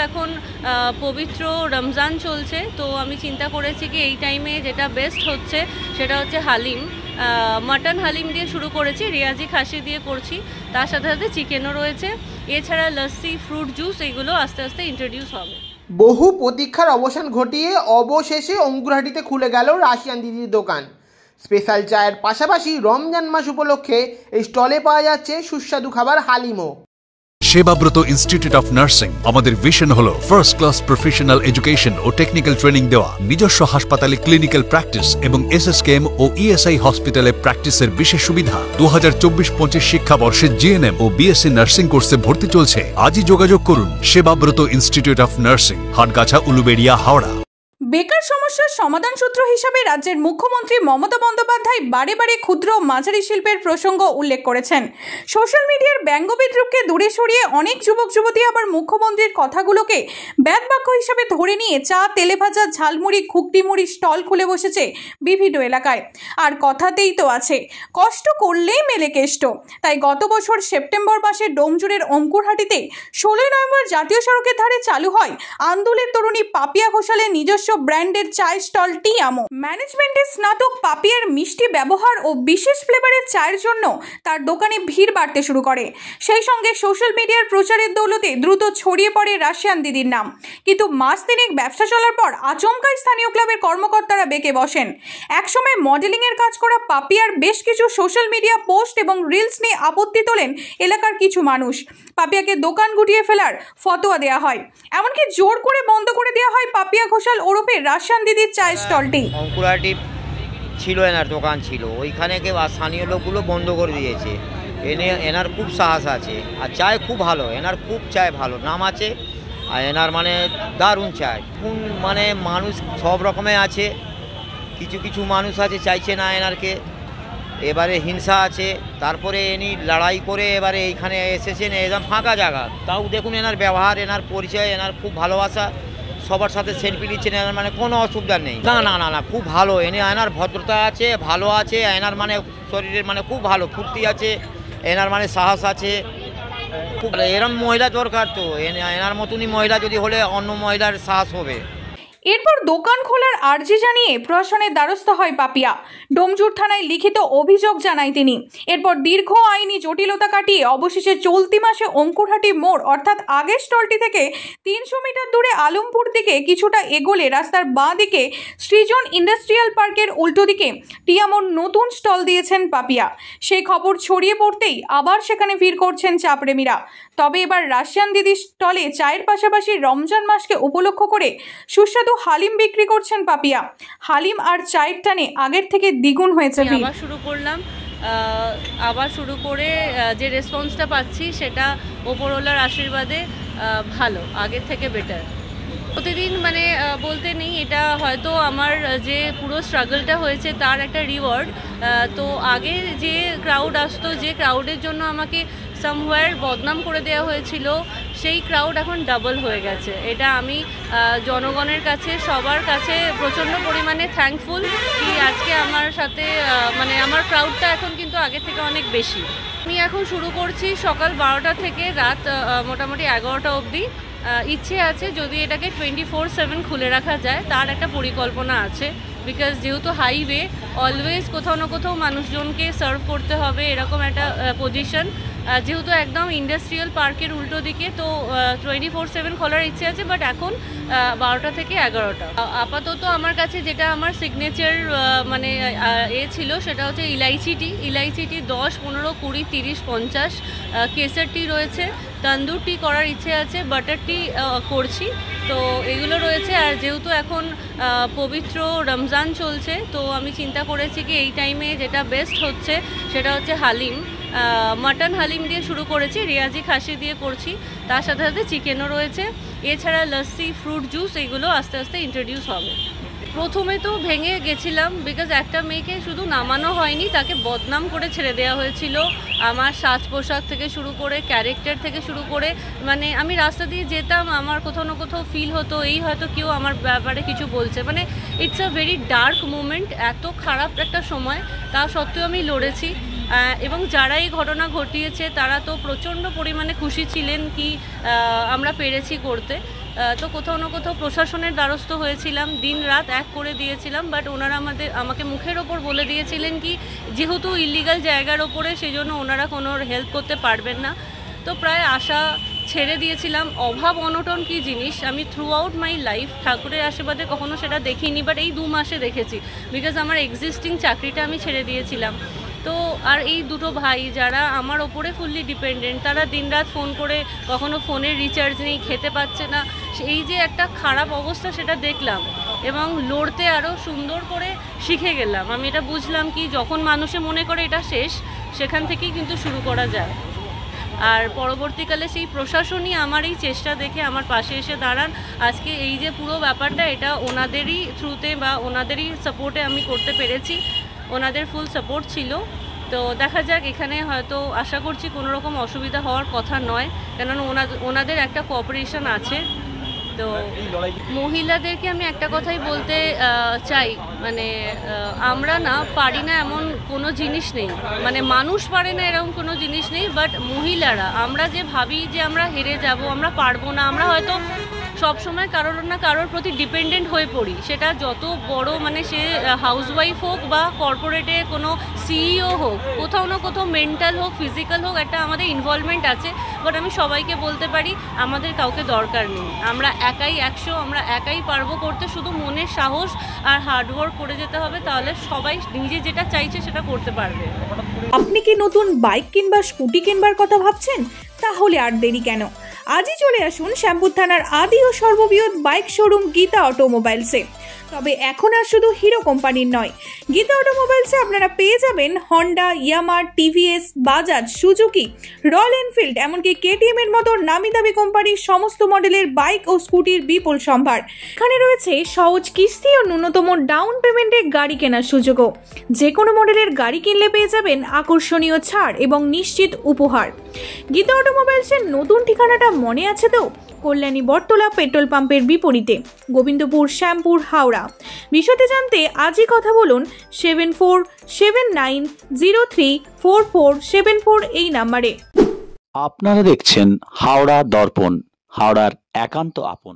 এখন পবিত্র রমজান চলছে, তো আমি চিন্তা করেছি কি এই টাইমে যেটা বেস্ট হচ্ছে সেটা হচ্ছে হালিম। মাটন হালিম দিয়ে শুরু করেছি, রেয়াজি খাসি দিয়ে করছি, তার সাথে সাথে চিকেনও রয়েছে। এছাড়া লস্যি, ফ্রুট জুস এগুলো আস্তে আস্তে ইন্ট্রোডিউস হবে। বহু প্রতীক্ষার অবসান ঘটিয়ে অবশেষে অঙ্কুরহাটিতে খুলে গেল রাশিয়ান দিদির দোকান। স্পেশাল চায়ের পাশাপাশি রমজান মাস উপলক্ষে এই স্টলে পাওয়া যাচ্ছে সুস্বাদু খাবার হালিমও। সেবাব্রত ইনস্টিটিউট অফ নার্সিং আমাদের ভিশন হলো ফার্স্ট ক্লাস প্রফেশনাল এডুকেশন ও টেকনিক্যাল ট্রেনিং দেওয়া। নিজস্ব হাসপাতালে ক্লিনিক্যাল প্র্যাকটিস এবং এসএসকেএম ও ইএসআই হসপিটালে প্র্যাকটিসের বিশেষ সুবিধা। 2024-25 শিক্ষাবর্ষে জিএনএম ও বিএসসি নার্সিং কোর্সে ভর্তি চলছে। আজই যোগাযোগ করুন Sebabrata institute of nursing, Hatgachha, Uluberia, Howrah. বেকার সমস্যার সমাধান সূত্র হিসাবে রাজ্যের মুখ্যমন্ত্রী মমতা বন্দ্যোপাধ্যায় বারে বারে ক্ষুদ্র মাঝারি শিল্পের প্রসঙ্গ উল্লেখ করেছেন। সোশ্যাল মিডিয়ার ব্যঙ্গবিদ্রুপকে দূরে সরিয়ে অনেক যুবক যুবতী আবার মুখ্যমন্ত্রীর কথাগুলোকে ব্যাদবাক্য হিসাবে ধরে নিয়ে চা, তেলেভাজা, ঝালমুড়ি, ঘুগনিমুড়ি স্টল খুলে বসেছে বিভিন্ন এলাকায়। আর কথাতেই তো আছে, কষ্ট করলেই মেলে কেষ্ট। তাই গত বছর সেপ্টেম্বর মাসে ডোমজুড়ের অঙ্কুরহাটিতে 16 নভেম্বর জাতীয় সড়কের ধারে চালু হয় আন্দোলের তরুণী পাপিয়া ঘোষালের নিজস্ব ব্র্যান্ডের চায়ের স্টল টি আমো। ম্যানেজমেন্টের স্নাতক পাপিয়ার মিষ্টি ব্যবহার ও বিশেষ ফ্লেভারের চায়ের জন্য তার দোকানে ভিড় বাড়তে শুরু করে। সেই সঙ্গে সোশ্যাল মিডিয়ার প্রচারের দৌলতে দ্রুত ছড়িয়ে পড়ে রাশিয়ান দিদির নাম। কিন্তু মাস তিনেক ব্যবসা চলার পর আচমকাই স্থানীয় ক্লাবের কর্মকর্তারা বেঁকে বসেন। একসময় মডেলিংয়ের কাজ করা পাপিয়ার বেশ কিছু সোশ্যাল মিডিয়া পোস্ট এবং রিলস নিয়ে আপত্তি তোলেন এলাকার কিছু মানুষ। পাপিয়াকে দোকান গুটিয়ে ফেলার ফতোয়া দেওয়া হয়, এমনকি জোর করে বন্ধ করে দেওয়া হয় পাপিয়া ঘোষাল ওরফে রাশিয়ান দিদির চায়ের স্টলটি। অঙ্কুরহাটি ছিল, এনার দোকান ছিল, ওইখানে স্থানীয় লোকগুলো বন্ধ করে দিয়েছে। এনার খুব সাহস আছে আর চায় খুব ভালো, এনার খুব চায় ভালো নাম আছে আর এনার মানে দারুণ চায়। কোন মানে মানুষ সব রকমের আছে, কিছু কিছু মানুষ আছে চাইছে না এনারকে, এবারে হিংসা আছে, তারপরে এনি লড়াই করে এবারে এইখানে এসেছেন একদম ফাঁকা জায়গা। তাও দেখুন এনার ব্যবহার, এনার পরিচয়, এনার খুব ভালোবাসা, সবার সাথে সেলফি নিচ্ছেন, এনার মানে কোনো অসুবিধা নেই। না না না না খুব ভালো, এনার ভদ্রতা আছে, ভালো আছে, এনার মানে শরীরের মানে খুব ভালো ফুর্তি আছে, এনার মানে সাহস আছে। খুব এরম মহিলা দরকার, তো এনার মতনই মহিলা যদি হলে অন্য মহিলার সাহস হবে। এরপর দোকান খোলার আর্জি জানিয়ে প্রশাসনের দ্বারস্থ হয় পাপিয়া। ডোমজুড় থানায় লিখিত অভিযোগ জানায় তিনি। এরপর দীর্ঘ আইনি জটিলতা কাটিয়ে অবশেষে চলতি মাসে অঙ্কুরহাটি মোড় অর্থাৎ আগের স্টলটি থেকে 300 মিটার দূরে আলমপুর দিকে কিছুটা এগোলে রাস্তার বাঁ দিকে সৃজন ইন্ডাস্ট্রিয়াল পার্কের উল্টো দিকে টিয়ামোর নতুন স্টল দিয়েছেন পাপিয়া। সেই খবর ছড়িয়ে পড়তেই আবার সেখানে ভিড় করছেন চা প্রেমীরা। তবে এবার রাশিয়ান দিদির স্টলে চায়ের পাশাপাশি রমজান মাসকে উপলক্ষ করে সুস্বাদু হালিম বিক্রি করছেন পাপিয়া। হালিম আর চায়ের টানে আগের থেকে দ্বিগুণ হয়েছে। আবার শুরু করে যে রেসপন্সটা পাচ্ছি সেটা ওপরওয়ালার আশীর্বাদে ভালো, আগের থেকে বেটার। প্রতিদিন মানে বলতে নেই, এটা হয়তো আমার যে পুরো স্ট্রাগলটা হয়েছে তার একটা রিওয়ার্ড। তো আগে যে ক্রাউড আসতো, যে ক্রাউডের জন্য আমাকে সামওয়্যার বদনাম করে দেওয়া হয়েছিল, সেই ক্রাউড এখন ডাবল হয়ে গেছে। এটা আমি জনগণের কাছে, সবার কাছে প্রচণ্ড পরিমাণে থ্যাঙ্কফুল কি আজকে আমার সাথে মানে আমার ক্রাউডটা এখন কিন্তু আগের থেকে অনেক বেশি। আমি এখন শুরু করছি সকাল 12টা থেকে রাত মোটামুটি 11টা অবধি। ইচ্ছে আছে যদি এটাকে 24/7 খুলে রাখা যায়, তার একটা পরিকল্পনা আছে। বিকজ যেহেতু হাইওয়ে, অলওয়েজ কোথাও না কোথাও মানুষজনকে সার্ভ করতে হবে, এরকম একটা পজিশন। যেহেতু একদম ইন্ডাস্ট্রিয়াল পার্কের উল্টো দিকে, তো 24/7 খোলার ইচ্ছে আছে। বাট এখন 12টা থেকে 11টা। আপাতত আমার কাছে যেটা আমার সিগনেচার মানে ছিল সেটা হচ্ছে ইলাইচি টি। ইলাইচি টি 10, 15, 20, 30, 50। কেসার টি রয়েছে, তন্দুর টি করার ইচ্ছে আছে, বাটার টি করছি, তো এগুলো রয়েছে। আর যেহেতু এখন পবিত্র রমজান চলছে, তো আমি চিন্তা করেছি কি এই টাইমে যেটা বেস্ট হচ্ছে সেটা হচ্ছে হালিম। মাটন হালিম দিয়ে শুরু করেছি, রেয়াজি খাসি দিয়ে করছি, তার সাথে সাথে চিকেনও রয়েছে। এছাড়া লস্যি, ফ্রুট জুস এগুলো আস্তে আস্তে ইন্ট্রোডিউস হবে। প্রথমে তো ভেঙে গেছিলাম, বিকজ একটা মেয়েকে শুধু নামানো হয়নি, তাকে বদনাম করে ছেড়ে দেওয়া হয়েছিল। আমার সাজ পোশাক থেকে শুরু করে, ক্যারেক্টার থেকে শুরু করে, মানে আমি রাস্তা দিয়ে যেতাম, আমার কোথাও না কোথাও ফিল হতো এই হয়তো কেউ আমার ব্যাপারে কিছু বলছে। মানে it's a very dark moment, এত খারাপ একটা সময়, তা সত্ত্বেও আমি লড়েছি। এবং যারা এই ঘটনা ঘটিয়েছে তারা তো প্রচণ্ড পরিমাণে খুশি ছিলেন কি আমরা পেরেছি করতে। তো কোথাও না কোথাও প্রশাসনের দ্বারস্থ হয়েছিলাম, দিন রাত এক করে দিয়েছিলাম, বাট ওনারা আমাকে মুখের ওপর বলে দিয়েছিলেন কি যেহেতু ইলিগাল জায়গার ওপরে সেই জন্য ওনারা কোনো হেল্প করতে পারবেন না। তো প্রায় আশা ছেড়ে দিয়েছিলাম। অভাব অনটন কী জিনিস আমি থ্রু আউট মাই লাইফ ঠাকুরের আশীর্বাদে কখনো সেটা দেখিনি, বাট এই 2 মাসে দেখেছি, বিকজ আমার এক্সিস্টিং চাকরিটা আমি ছেড়ে দিয়েছিলাম। তো আর এই দুটো ভাই যারা আমার ওপরে ফুললি ডিপেন্ডেন্ট, তারা দিনরাত ফোন করে, কখনো ফোনের রিচার্জ নেই, খেতে পাচ্ছে না, এই যে একটা খারাপ অবস্থা সেটা দেখলাম এবং লড়তে আরও সুন্দর করে শিখে গেলাম। আমি এটা বুঝলাম কি যখন মানুষে মনে করে এটা শেষ, সেখান থেকেই কিন্তু শুরু করা যায়। আর পরবর্তীকালে সেই প্রশাসনই আমার এই চেষ্টা দেখে আমার পাশে এসে দাঁড়ান। আজকে এই যে পুরো ব্যাপারটা এটা ওনাদেরই থ্রুতে বা ওনাদেরই সাপোর্টে আমি করতে পেরেছি, ওনাদের ফুল সাপোর্ট ছিল। তো দেখা যাক, এখানে হয়তো আশা করছি কোনো রকম অসুবিধা হওয়ার কথা নয়, কেননা ওনাদের একটা কোঅপারেশন আছে। তো মহিলাদেরকে আমি একটা কথাই বলতে চাই, মানে আমরা না পারি না এমন কোনো জিনিস নেই, মানে মানুষ পারে না এরকম কোনো জিনিস নেই, বাট মহিলারা আমরা যে ভাবি যে আমরা হেরে যাব, আমরা পারবো না, আমরা হয়তো সবসময় কারোর না কারোর প্রতি ডিপেন্ডেন্ট হয়ে পড়ি, সেটা যত বড় মানে সে হাউসওয়াইফ হোক বা কর্পোরেটে কোনো সিইও হোক, কোথাও না কোথাও মেন্টাল হোক ফিজিক্যাল হোক একটা আমাদের ইনভলভমেন্ট আছে। বাট আমি সবাইকে বলতে পারি আমাদের কাউকে দরকার নেই, আমরা একাই 100, আমরা একাই পারবো করতে, শুধু মনের সাহস আর হার্ডওয়ার্ক করে যেতে হবে, তাহলে সবাই নিজে যেটা চাইছে সেটা করতে পারবে। আপনি কি নতুন বাইক কিংবা স্কুটি কিনবার কথা ভাবছেন? তাহলে আর দেরি কেন, আজই চলে আসুন শ্যামপুর থানার আদি ও সর্ববৃহৎ বাইক শোরুম গীতা অটোমোবাইলসে। তবে এখন আর শুধু হিরো কোম্পানির নয়, গীতা অটোমোবাইলসে আপনারা পেয়ে যাবেন Honda, Yamaha, TVS, Bajaj, Suzuki, Royal Enfield, এমনকি কেটিএম এর মতো নামি দামি কোম্পানির সমস্ত মডেলের বাইক ও স্কুটির বিপুল সম্ভার। এখানে রয়েছে সহজ কিস্তি ও ন্যূনতম ডাউন পেমেন্টে গাড়ি কেনার সুযোগও। যে কোনো মডেলের গাড়ি কিনলে পেয়ে যাবেন আকর্ষণীয় ছাড় এবং নিশ্চিত উপহার। গীতা অটোমোবাইলসের নতুন ঠিকানাটা মনে আছে তো? কল্যাণী বটতলা পেট্রোল পাম্পের বিপরীতে, গোবিন্দপুর, শ্যামপুর, হাওড়া। বিশদে জানতে আজই কথা বলুন 7479034474 এই নাম্বারে। আপনারা দেখছেন হাওড়া দর্পণ, হাওড়ার একান্ত আপন।